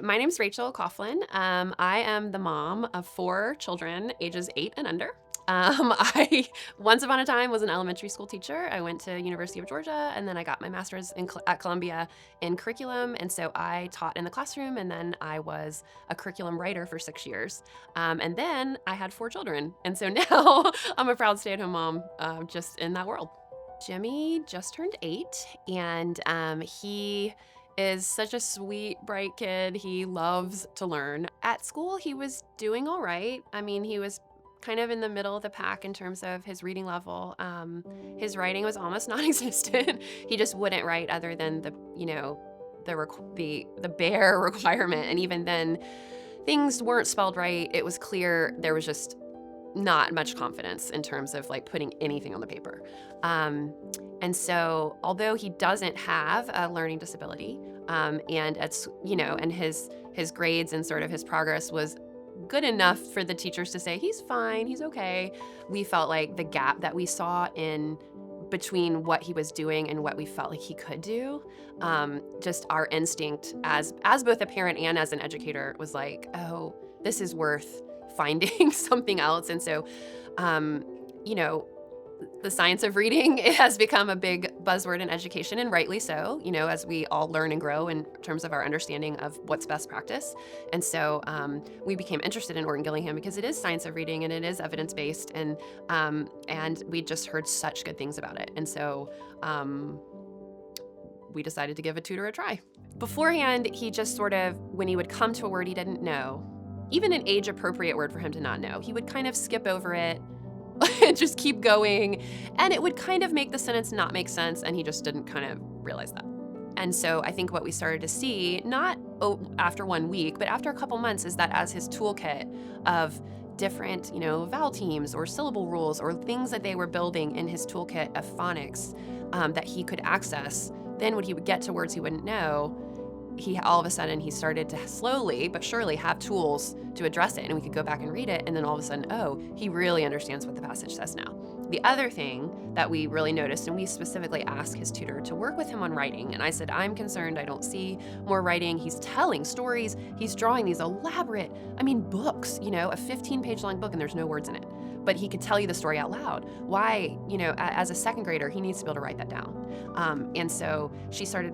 My name's Rachel Coughlin. I am the mom of 4 children, ages 8 and under. I once upon a time was an elementary school teacher. I went to University of Georgia, and then I got my master's at Columbia in curriculum, and so I taught in the classroom, and then I was a curriculum writer for 6 years. And then I had 4 children, and so now I'm a proud stay-at-home mom, just in that world. Jimmy just turned 8, and he is such a sweet, bright kid. He loves to learn. At school, he was doing all right. I mean, he was kind of in the middle of the pack in terms of his reading level. His writing was almost non-existent. He just wouldn't write other than the bare requirement, and even then, things weren't spelled right. It was clear there was just not much confidence in terms of like putting anything on the paper. And so although he doesn't have a learning disability, and and his grades and sort of his progress was good enough for the teachers to say, he's fine, he's okay. We felt like the gap that we saw in between what he was doing and what we felt like he could do, just our instinct as both a parent and as an educator was like, oh, this is worth finding something else. And so, you know, the science of reading, it has become a big buzzword in education, and rightly so, as we all learn and grow in terms of our understanding of what's best practice. And so we became interested in Orton-Gillingham because it is science of reading and it is evidence-based, and we just heard such good things about it. And so we decided to give a tutor a try. Beforehand, he just sort of, when he would come to a word he didn't know, even an age-appropriate word for him to not know, he would kind of skip over it and just keep going, and it would kind of make the sentence not make sense, and he just didn't kind of realize that. And so I think what we started to see, not after 1 week, but after a couple months, is that as his toolkit of different, vowel teams or syllable rules or things that they were building in his toolkit of phonics that he could access, then when he would get to words he wouldn't know, all of a sudden he started to slowly but surely have tools to address it, and we could go back and read it, and then all of a sudden, oh, he really understands what the passage says now. The other thing that we really noticed, and we specifically asked his tutor to work with him on writing, and I said, I'm concerned I don't see more writing. He's telling stories, he's drawing these elaborate, books, a 15-page long book, and there's no words in it. But he could tell you the story out loud. Why, as a second grader, he needs to be able to write that down. And so she started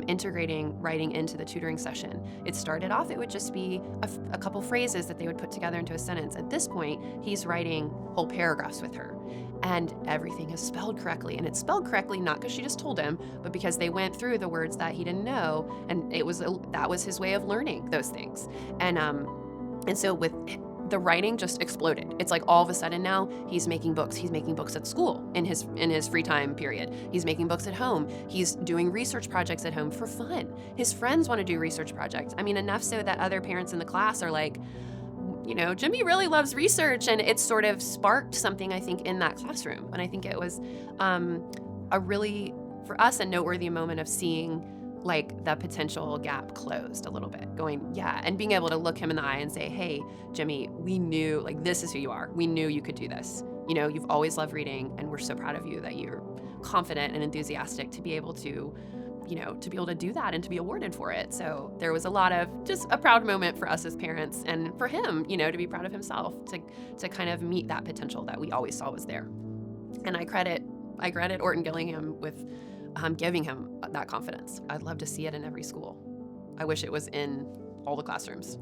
integrating writing into the tutoring session. It started off, it would just be a couple phrases that they would put together into a sentence. At this point, he's writing whole paragraphs with her, and everything is spelled correctly. And it's spelled correctly not because she just told him, but because they went through the words that he didn't know, and that was his way of learning those things. And so with the writing just exploded. It's like all of a sudden now he's making books. He's making books at school in his free time period. He's making books at home. He's doing research projects at home for fun. His friends want to do research projects. Enough so that other parents in the class are like, Jimmy really loves research, and it sort of sparked something, I think, in that classroom. And I think it was a really, for us, a noteworthy moment of seeing like the potential gap closed a little bit, going, yeah, and being able to look him in the eye and say, hey, Jimmy, we knew, like, this is who you are. We knew you could do this. You've always loved reading, and we're so proud of you that you're confident and enthusiastic to be able to do that and to be awarded for it. So there was a lot of just a proud moment for us as parents, and for him, to be proud of himself, to kind of meet that potential that we always saw was there. And I credit Orton-Gillingham with giving him that confidence. I'd love to see it in every school. I wish it was in all the classrooms,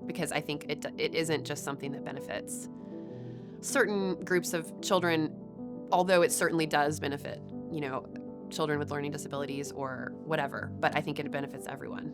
because I think it isn't just something that benefits certain groups of children, although it certainly does benefit, children with learning disabilities or whatever, but I think it benefits everyone.